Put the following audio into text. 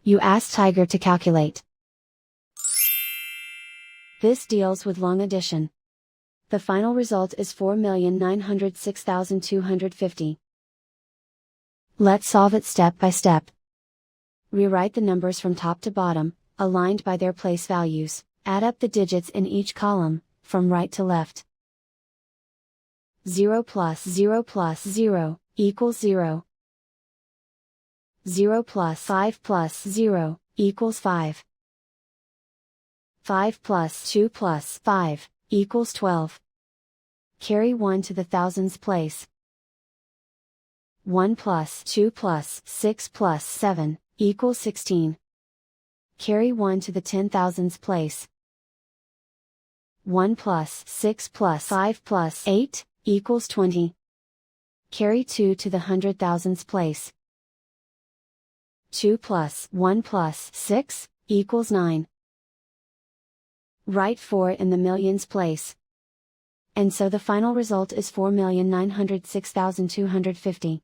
You ask Tiger to calculate. This deals with long addition. The final result is 4,906,250. Let's solve it step by step. Rewrite the numbers from top to bottom, aligned by their place values. Add up the digits in each column, from right to left. 0 plus 0 plus 0 equals 0. 0 plus 5 plus 0 equals 5. 5 plus 2 plus 5 equals 12. Carry 1 to the thousands place. 1 plus 2 plus 6 plus 7 equals 16. Carry 1 to the 10,000s place. 1 plus 6 plus 5 plus 8 equals 20. Carry 2 to the 100,000s place. 2 plus 1 plus 6 equals 9. Write 4 in the millions place. And so the final result is 4,906,250.